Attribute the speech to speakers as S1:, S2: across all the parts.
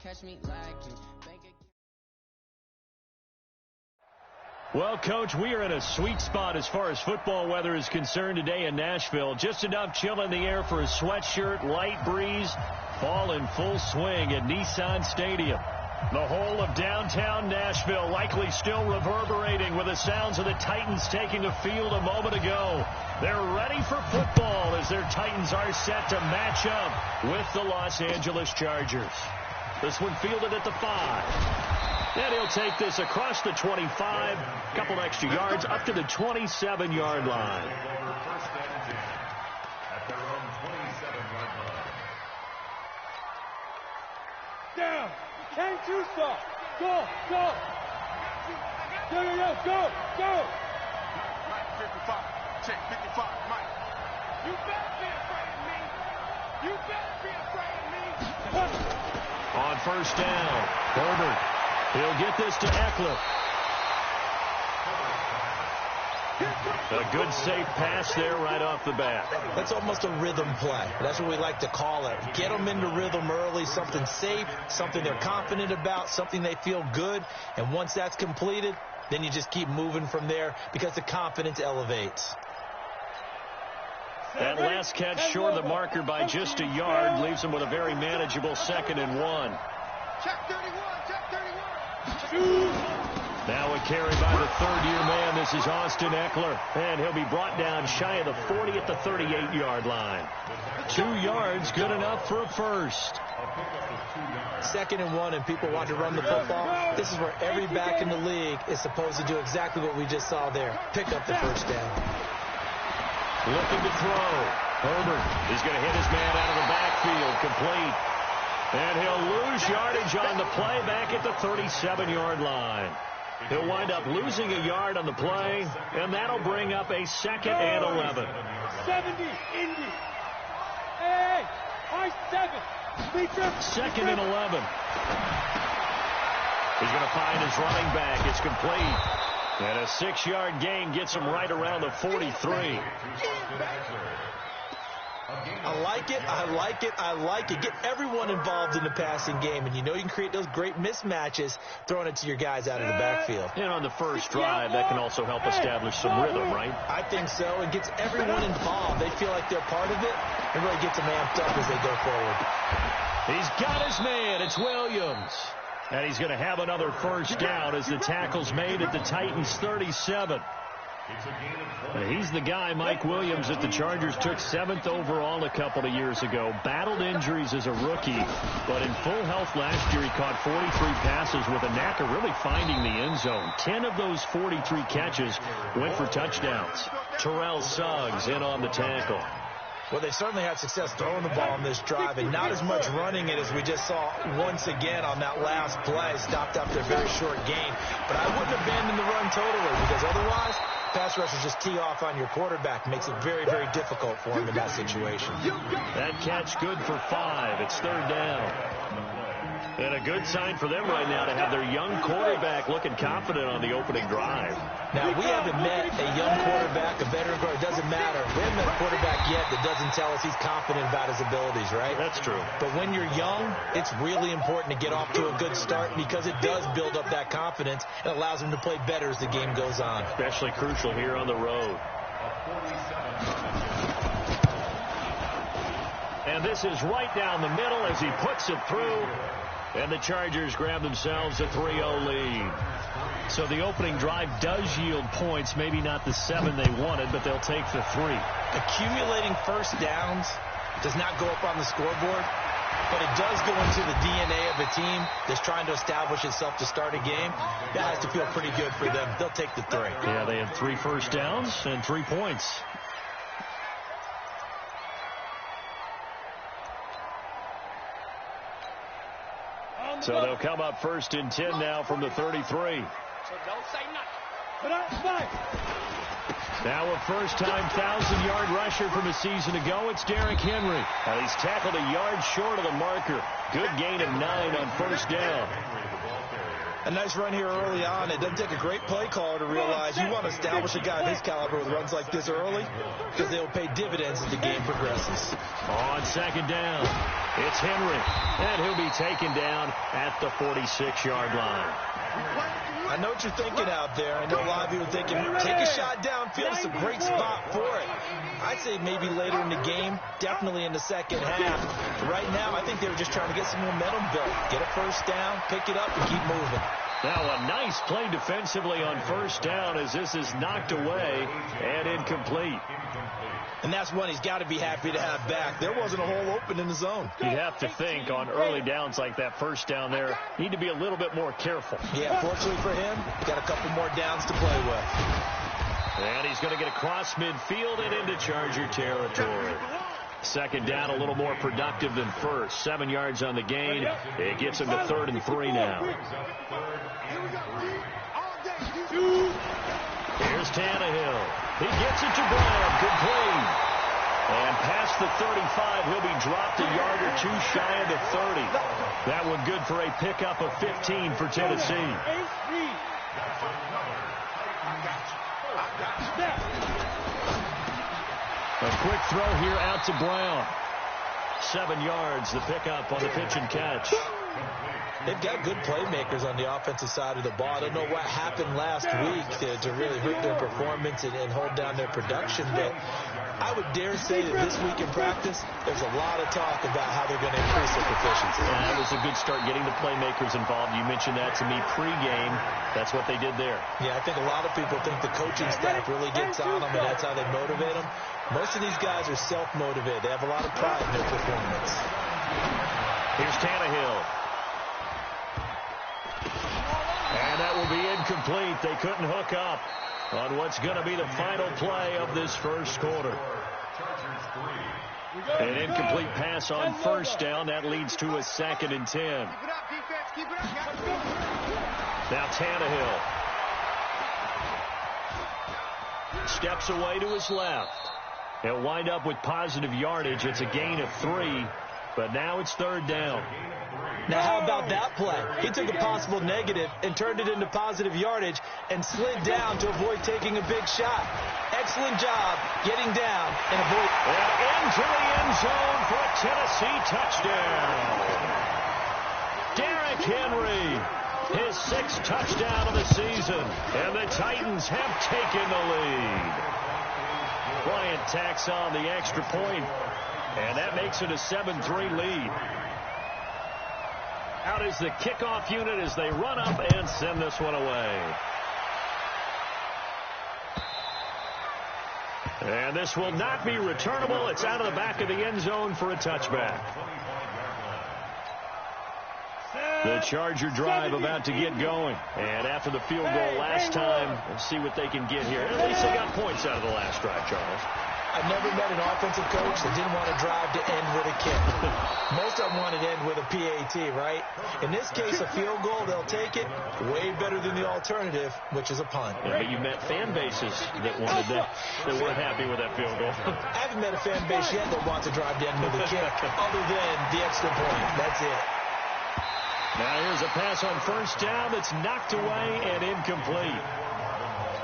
S1: catch me lacking.
S2: Well, Coach, we are in a sweet spot as far as football weather is concerned today in Nashville. Just enough chill in the air for a sweatshirt, light breeze, fall in full swing at Nissan Stadium. The whole of downtown Nashville likely still reverberating with the sounds of the Titans taking the field a moment ago. They're ready for football as their Titans are set to match up with the Los Angeles Chargers. This one fielded at the 5. And he'll take this across the 25, a couple extra yards up to the 27-yard line.
S3: Down. Can't you stop? Go, go. Go. Mike, 55. Check 55, Mike. You better be afraid of me. You better be afraid of me.
S2: On first down, Herbert. He'll get this to Eckler. A good safe pass there right off the bat.
S4: That's almost a rhythm play. That's what we like to call it. Get them into rhythm early, something safe, something they're confident about, something they feel good. And once that's completed, then you just keep moving from there because the confidence elevates.
S2: That last catch short of the marker by just a yard leaves him with a very manageable 2nd and 1.
S3: Check 31, check 31.
S2: Now a carry by the third-year man. This is Austin Eckler. And he'll be brought down shy of the 40 at the 38-yard line. 2 yards, good enough for a first.
S4: 2nd and 1, and people want to run the football. This is where every back in the league is supposed to do exactly what we just saw there. Pick up the first down.
S2: Looking to throw. Herbert is going to hit his man out of the backfield. Complete. And he'll lose yardage on the play back at the 37-yard line. He'll wind up losing a yard on the play, and that'll bring up a 2nd and 11.
S3: 70, Indy. Hey, high 7.
S2: 2nd and 11. He's going to find his running back. It's complete. And a 6-yard gain gets him right around the 43.
S4: I like it, I like it, I like it. Get everyone involved in the passing game, and you know you can create those great mismatches throwing it to your guys out of the backfield.
S2: And on the first drive, that can also help establish some rhythm, right?
S4: I think so. It gets everyone involved. They feel like they're part of it. It really gets them amped up as they go forward.
S2: He's got his man. It's Williams. And he's going to have another first down as the tackle's made at the Titans' 37. He's the guy, Mike Williams, that the Chargers took 7th overall a couple of years ago. Battled injuries as a rookie, but in full health last year, he caught 43 passes with a knack of really finding the end zone. 10 of those 43 catches went for touchdowns. Terrell Suggs in on the tackle.
S4: Well, they certainly had success throwing the ball on this drive, and not as much running it as we just saw once again on that last play. Stopped after a very short gain. But I wouldn't abandon the run totally, because otherwise, pass rushers just tee off on your quarterback. Makes it very, very difficult for him in that situation.
S2: That catch good for 5. It's 3rd down. And a good sign for them right now to have their young quarterback looking confident on the opening drive.
S4: Now, we haven't met a young quarterback, a veteran quarterback. It doesn't matter. We haven't met a quarterback yet that doesn't tell us he's confident about his abilities, right?
S2: That's true.
S4: But when you're young, it's really important to get off to a good start because it does build up that confidence and allows him to play better as the game goes on.
S2: Especially crucial here on the road. And this is right down the middle as he puts it through. And the Chargers grab themselves a 3-0 lead. So the opening drive does yield points, maybe not the 7 they wanted, but they'll take the 3.
S4: Accumulating first downs does not go up on the scoreboard, but it does go into the DNA of a team that's trying to establish itself to start a game. That has to feel pretty good for them. They'll take the 3.
S2: Yeah, they had 3 first downs and 3 points. So they'll come up 1st and 10 now from the 33.
S3: So don't say nothing.
S2: Now a first-time 1,000-yard rusher from a season ago. It's Derrick Henry. Now he's tackled a yard short of the marker. Good gain of 9 on first down.
S4: A nice run here early on. It doesn't take a great play caller to realize you want to establish a guy of his caliber with runs like this early because they will pay dividends as the game progresses.
S2: On second down, it's Henry, and he'll be taken down at the 46-yard line.
S4: I know what you're thinking out there. I know a lot of you are thinking, take a shot downfield. It's a great spot for it. I'd say maybe later in the game, definitely in the second half. Right now, I think they were just trying to get some momentum built. Get a first down, pick it up, and keep moving.
S2: Now a nice play defensively on first down as this is knocked away and incomplete.
S4: And that's one he's got to be happy to have back. There wasn't a hole open in the zone.
S2: You'd have to think on early downs like that first down there, need to be a little bit more careful.
S4: Yeah, fortunately for him, got a couple more downs to play with.
S2: And he's going to get across midfield and into Charger territory. Second down, a little more productive than first. 7 yards on the gain. It gets him to 3rd and 3 now. Here's Tannehill. He gets it to Brown. Complete. And past the 35, he'll be dropped a yard or two shy of the 30. That one good for a pickup of 15 for Tennessee. A quick throw here out to Brown. 7 yards, the pickup on the pitch and catch.
S4: They've got good playmakers on the offensive side of the ball. I don't know what happened last week to really hurt their performance and hold down their production, but I would dare say that this week in practice, there's a lot of talk about how they're going to increase their proficiency.
S2: And that was a good start, getting the playmakers involved. You mentioned that to me pregame. That's what they did there.
S4: Yeah, I think a lot of people think the coaching staff really gets on them, and that's how they motivate them. Most of these guys are self-motivated. They have a lot of pride in their performance.
S2: Here's Tannehill. And that will be incomplete. They couldn't hook up on what's going to be the final play of this first quarter. An incomplete pass on first down. That leads to a 2nd and 10. Now Tannehill steps away to his left. He'll wind up with positive yardage. It's a gain of 3, but now it's 3rd down.
S4: Now, how about that play? He took a possible negative and turned it into positive yardage and slid down to avoid taking a big shot. Excellent job getting down and avoid.
S2: And into the end zone for a Tennessee touchdown. Derrick Henry, his 6th touchdown of the season, and the Titans have taken the lead. Bryant tacks on the extra point, and that makes it a 7-3 lead. Out is the kickoff unit as they run up and send this one away. And this will not be returnable. It's out of the back of the end zone for a touchback. The Charger drive about to get going. And after the field goal last time, we'll see what they can get here. At least they got points out of the last drive, Charles.
S4: I've never met an offensive coach that didn't want to drive to end with a kick. Most of them wanted to end with a PAT, right? In this case, a field goal, they'll take it. Way better than the alternative, which is a punt.
S2: Yeah, but you met fan bases that wanted that weren't happy with that field goal.
S4: I haven't met a fan base yet that wants to drive to end with a kick, other than the extra point. That's it.
S2: Now here's a pass on first down that's knocked away and incomplete.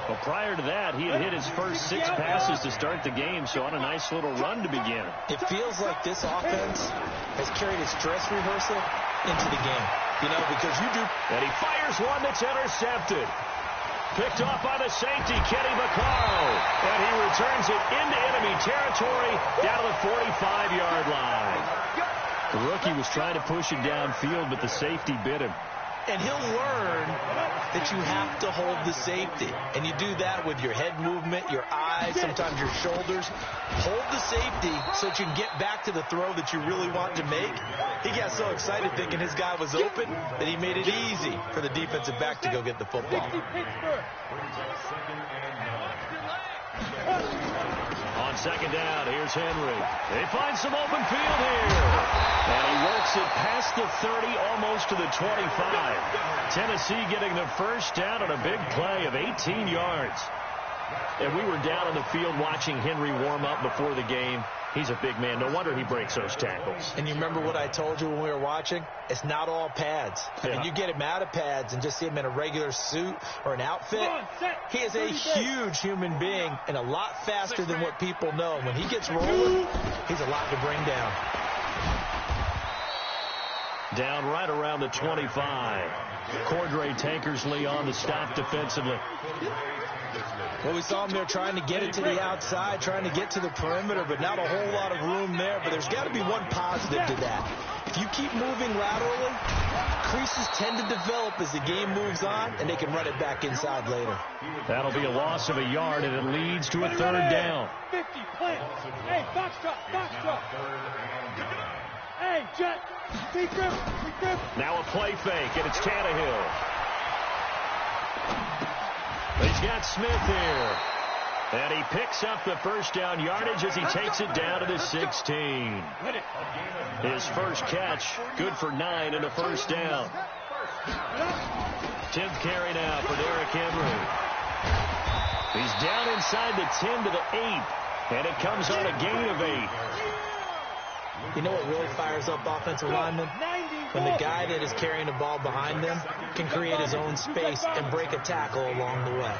S2: Well, prior to that, he had hit his first 6 passes to start the game, so on a nice little run to begin.
S4: It feels like this offense has carried its dress rehearsal into the game. You know, because you do.
S2: And he fires one that's intercepted. Picked off by the safety, Kenny Vaccaro. And he returns it into enemy territory down to the 45-yard line. The rookie was trying to push it downfield, but the safety bit him.
S4: And he'll learn that you have to hold the safety. And you do that with your head movement, your eyes, sometimes your shoulders. Hold the safety so that you can get back to the throw that you really want to make. He got so excited thinking his guy was open that he made it easy for the defensive back to go get the football.
S2: On second down, here's Henry. They find some open field here. And he works it past the 30, almost to the 25. Tennessee getting the first down on a big play of 18 yards. And we were down on the field watching Henry warm up before the game. He's a big man. No wonder he breaks those tackles.
S4: And you remember what I told you when we were watching? It's not all pads. I mean, you get him out of pads and just see him in a regular suit or an outfit. He is a huge human being and a lot faster than what people know. When he gets rolling, he's a lot to bring down.
S2: Down right around the 25. Cordray Tankersley on the stop defensively.
S4: Well, we saw him there trying to get it to the outside, trying to get to the perimeter, but not a whole lot of room there. But there's got to be one positive to that. If you keep moving laterally, creases tend to develop as the game moves on, and they can run it back inside later.
S2: That'll be a loss of a yard, and it leads to a third down.
S3: 50, plant. Hey, box drop, box drop. Hey, Jet, be grip.
S2: Now a play fake, and it's Tannehill. He's got Smith here. And he picks up the first down yardage as he takes it down to the 16. His first catch, good for 9 and a first down. 10th carry now for Derrick Henry. He's down inside the 10 to the 8. And it comes on a gain of 8.
S4: You know what really fires up offensive linemen? When the guy that is carrying the ball behind them can create his own space and break a tackle along the way.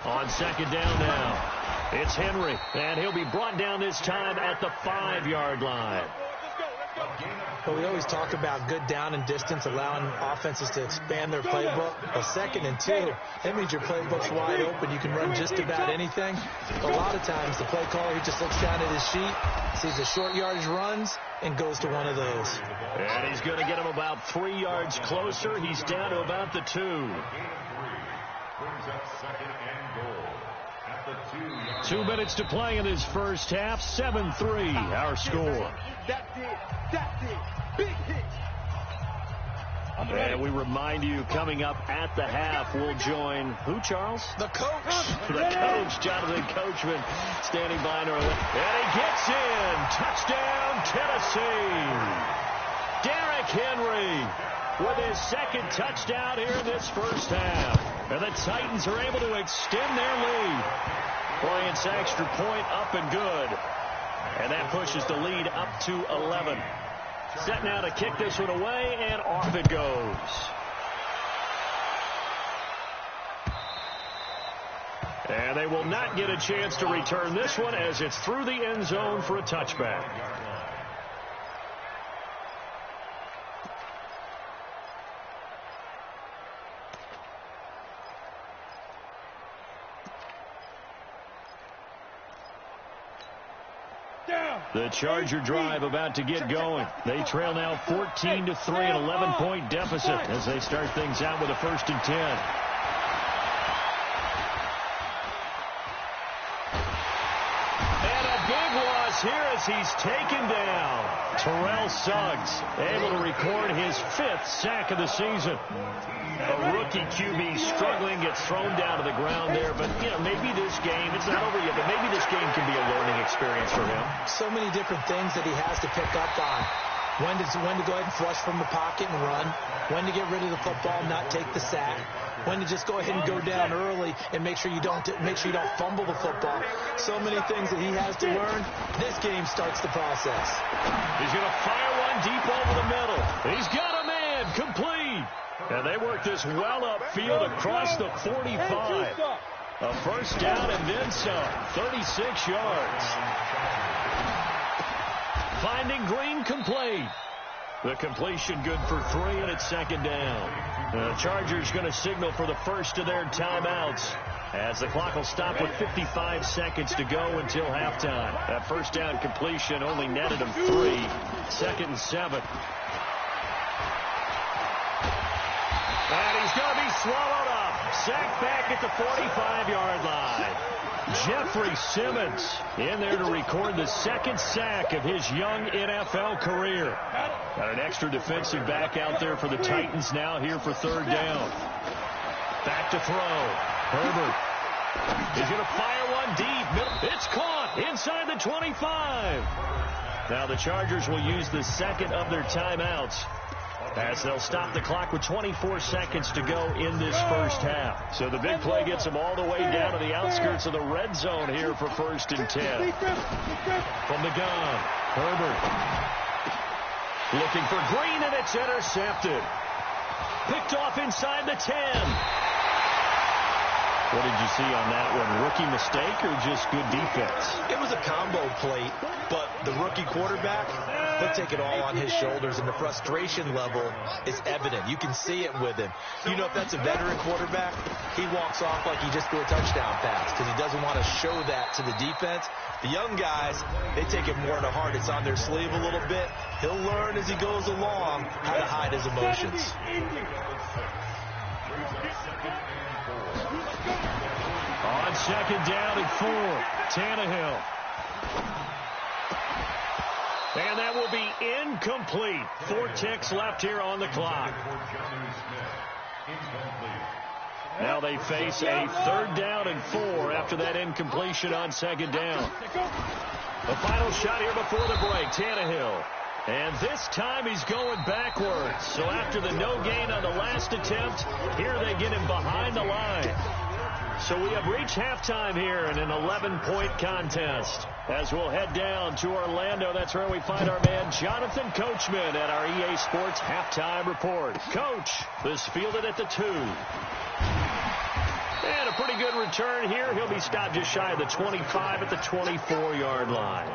S2: On second down now, it's Henry, and he'll be brought down this time at the 5-yard line.
S4: But we always talk about good down and distance, allowing offenses to expand their playbook. Well, 2nd and 2, that means your playbook's wide open. You can run just about anything. A lot of times, the play caller, he just looks down at his sheet, sees the short yardage runs, and goes to one of those.
S2: And he's going to get him about 3 yards closer. He's down to about the 2. 2 minutes to play in this first half. 7-3, our score.
S3: Big hit.
S2: And we remind you, coming up at the half, we'll join who, Charles?
S4: The coach.
S2: The coach, Jonathan Coachman, standing by in our left. And he gets in. Touchdown, Tennessee. Derrick Henry with his 2nd touchdown here in this first half. And the Titans are able to extend their lead. Bryant's extra point up and good. And that pushes the lead up to 11. Set now to kick this one away, and off it goes. And they will not get a chance to return this one as it's through the end zone for a touchback. The Charger drive about to get going. They trail now 14-3, an 11-point deficit as they start things out with a 1st and 10. And a big loss here as he's taken down. Terrell Suggs able to record his 5th sack of the season. A rookie QB struggling, gets thrown down to the ground there. But, you know, maybe this game, it's not over yet, but maybe this game can be a learning experience for him.
S4: So many different things that he has to pick up on. When to go ahead and flush from the pocket and run. When to get rid of the football and not take the sack. When to just go ahead and go down early and make sure you don't fumble the football. So many things that he has to learn. This game starts the process.
S2: He's going to fire one deep over the middle. He's got a man complete. And they work this well upfield across the 45. A first down and then some. 36 yards. Finding Green complete. The completion good for 3, and it's 2nd down. The Chargers going to signal for the first of their timeouts as the clock will stop with 55 seconds to go until halftime. That first down completion only netted him 3. 2nd and 7. And he's going to be swallowed up. Sacked back at the 45-yard line. Jeffrey Simmons in there to record the 2nd sack of his young NFL career. Got an extra defensive back out there for the Titans now here for 3rd down. Back to throw. Herbert. He's going to fire one deep. It's caught inside the 25. Now the Chargers will use the 2nd of their timeouts as they'll stop the clock with 24 seconds to go in this first half. So the big play gets them all the way down to the outskirts of the red zone here for 1st and 10. From the gun, Herbert looking for Green, and it's intercepted. Picked off inside the 10. What did you see on that one? Rookie mistake or just good defense?
S4: It was a combo plate, but the rookie quarterback, he'll take it all on his shoulders, and the frustration level is evident. You can see it with him. You know, if that's a veteran quarterback, he walks off like he just threw a touchdown pass because he doesn't want to show that to the defense. The young guys, they take it more to heart. It's on their sleeve a little bit. He'll learn as he goes along how to hide his emotions.
S2: On 2nd down and 4, Tannehill. And that will be incomplete. 4 ticks left here on the clock. Now they face a 3rd down and 4 after that incompletion on 2nd down. The final shot here before the break, Tannehill. And this time he's going backwards. So after the no gain on the last attempt, here they get him behind the line. So we have reached halftime here in an 11-point contest. As we'll head down to Orlando, that's where we find our man Jonathan Coachman at our EA Sports Halftime Report. Coach, this fielded at the 2. And a pretty good return here. He'll be stopped just shy of the 25 at the 24-yard line.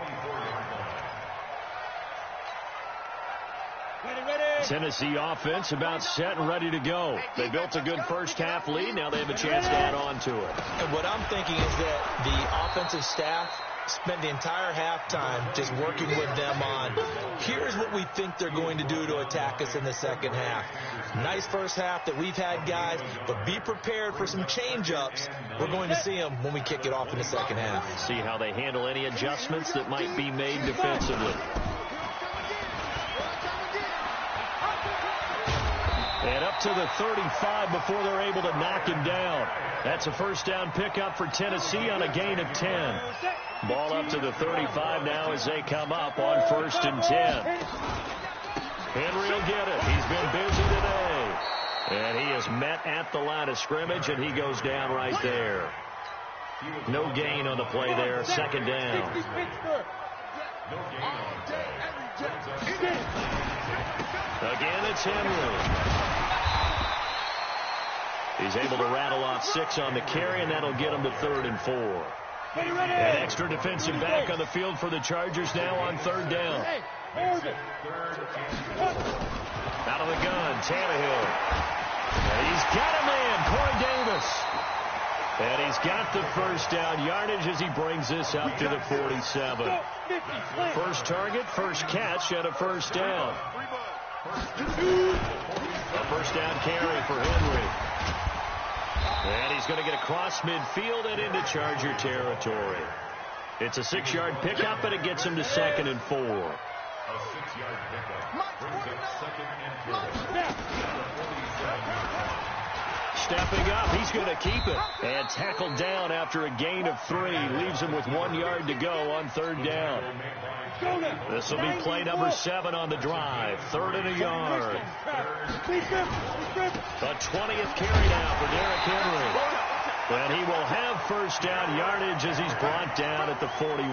S2: Tennessee offense about set and ready to go. They built a good first half lead. Now they have a chance to add on to it.
S4: And what I'm thinking is that the offensive staff spent the entire halftime just working with them on, here's what we think they're going to do to attack us in the second half. Nice first half that we've had, guys, but be prepared for some change-ups. We're going to see them when we kick it off in the second half.
S2: See how they handle any adjustments that might be made defensively. And up to the 35 before they're able to knock him down. That's a first down pickup for Tennessee on a gain of 10. Ball up to the 35 now as they come up on 1st and 10. Henry will get it. He's been busy today. And he is met at the line of scrimmage, and he goes down right there. No gain on the play there. 2nd down. Again, it's Henry. He's able to rattle off 6 on the carry, and that'll get him to 3rd and 4. An extra defensive back on the field for the Chargers now on 3rd down. Out of the gun, Tannehill. And he's got a man, Corey Davis. And he's got the first down yardage as he brings this up to the 47. First target, first catch, and a first down. A first down carry for Henry. And he's going to get across midfield and into Charger territory. It's a 6-yard pickup, and it gets him to 2nd and 4. A 6-yard pickup brings up 2nd and 4. Stepping up, he's going to keep it. And tackled down after a gain of 3. Leaves him with 1 yard to go on 3rd down. This will be play number 7 on the drive. 3rd and a yard. The 20th carry now for Derrick Henry. And he will have first down yardage as he's brought down at the 41.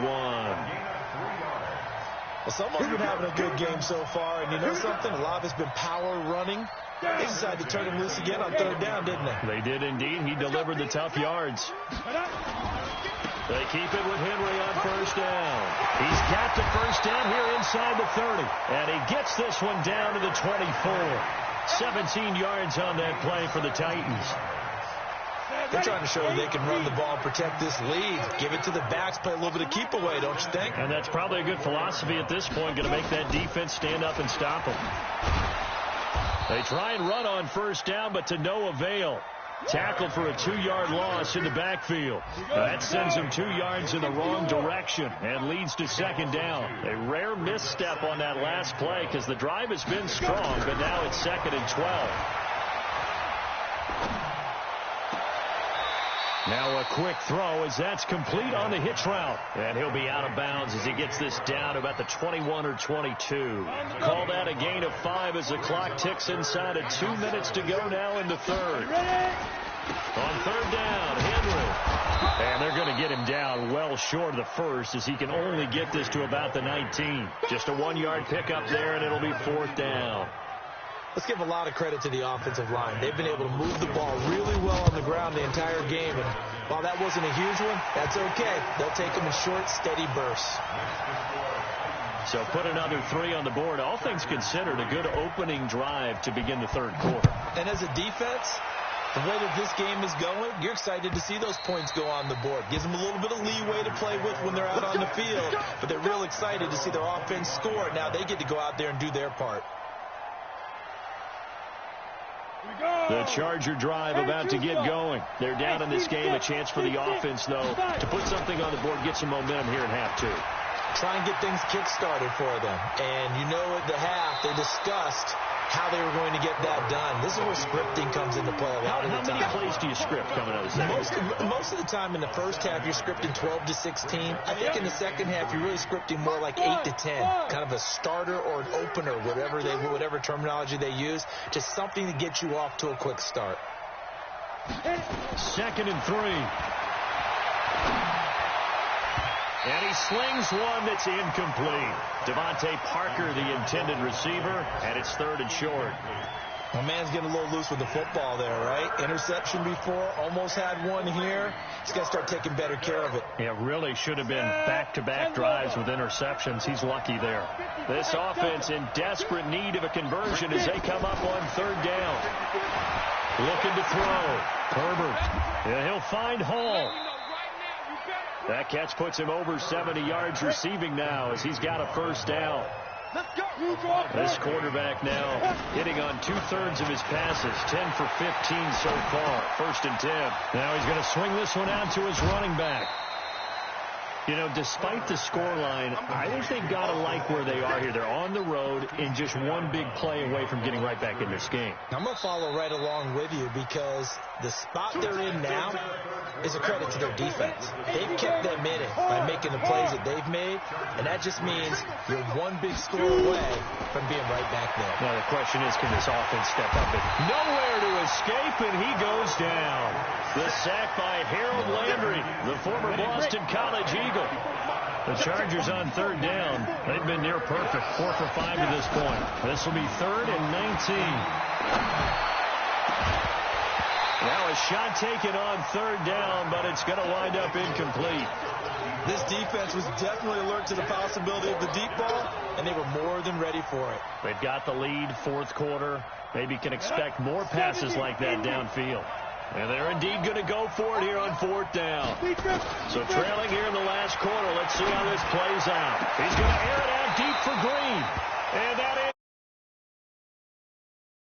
S4: Well, someone's been having a good game so far, and you know something? A lot of it's been power running. They decided to turn him loose again on 3rd down, didn't they?
S2: They did indeed. He delivered the tough yards. They keep it with Henry on first down. He's got the first down here inside the 30. And he gets this one down to the 24. 17 yards on that play for the Titans.
S4: They're trying to show they can run the ball and protect this lead. Give it to the backs, play a little bit of keep away, don't you think?
S2: And that's probably a good philosophy at this point, going to make that defense stand up and stop them. They try and run on first down, but to no avail. Tackled for a 2-yard loss in the backfield. That sends him 2 yards in the wrong direction and leads to 2nd down. A rare misstep on that last play because the drive has been strong, but now it's 2nd and 12. Now a quick throw as that's complete on the hitch route. And he'll be out of bounds as he gets this down to about the 21 or 22. Call that a gain of 5 as the clock ticks inside of 2 minutes to go now in the third. On third down, Henry. And they're going to get him down well short of the first as he can only get this to about the 19. Just a 1-yard pickup there, and it'll be fourth down.
S4: Let's give a lot of credit to the offensive line. They've been able to move the ball really well on the ground the entire game. And while that wasn't a huge one, that's okay. They'll take them in short, steady bursts.
S2: So put another 3 on the board. All things considered, a good opening drive to begin the third quarter.
S4: And as a defense, the way that this game is going, you're excited to see those points go on the board. Gives them a little bit of leeway to play with when they're out on the field. But they're real excited to see their offense score. Now they get to go out there and do their part.
S2: The Charger drive about to get going. They're down in this game. A chance for the offense, though, to put something on the board, get some momentum here in half 2.
S4: Try and get things kick-started for them. And you know at the half, they discussed how they were going to get that done. This is where scripting comes into play a lot of the time.
S2: How many plays do you script coming out of the second?
S4: Most of the time in the first half, you're scripting 12 to 16. I think in the second half, you're really scripting more like 8 to 10. Kind of a starter or an opener, whatever terminology they use. Just something to get you off to a quick start.
S2: 2nd and 3. And he slings one that's incomplete. Devontae Parker, the intended receiver, and it's 3rd and short.
S4: My man's getting a little loose with the football there, right? Interception before, almost had one here. He's got to start taking better care of it.
S2: Yeah, really should have been back-to-back drives with interceptions. He's lucky there. This offense in desperate need of a conversion as they come up on 3rd down. Looking to throw. Herbert. Yeah, he'll find Hall. That catch puts him over 70 yards receiving now as he's got a first down. This quarterback now hitting on 2/3 of his passes, 10 for 15 so far. 1st and 10. Now he's going to swing this one out to his running back. You know, despite the scoreline, I think they've got to like where they are here. They're on the road and just one big play away from getting right back in this game.
S4: I'm going to follow right along with you because the spot they're in now is a credit to their defense. They've kept them in it by making the plays that they've made, and that just means you're one big score away from being right back there.
S2: Now the question is, can this offense step up? And nowhere to escape, and he goes down. The sack by Harold Landry, the former Boston College Eagle. The Chargers on 3rd down. They've been near perfect, 4 for 5 to this point. This will be 3rd and 19. Now a shot taken on 3rd down, but it's going to wind up incomplete.
S4: This defense was definitely alert to the possibility of the deep ball, and they were more than ready for it.
S2: They've got the lead, 4th quarter. Maybe can expect more passes like that downfield. And they're indeed going to go for it here on 4th down. So trailing here in the last quarter. Let's see how this plays out. He's going to air it out deep for Green. And that is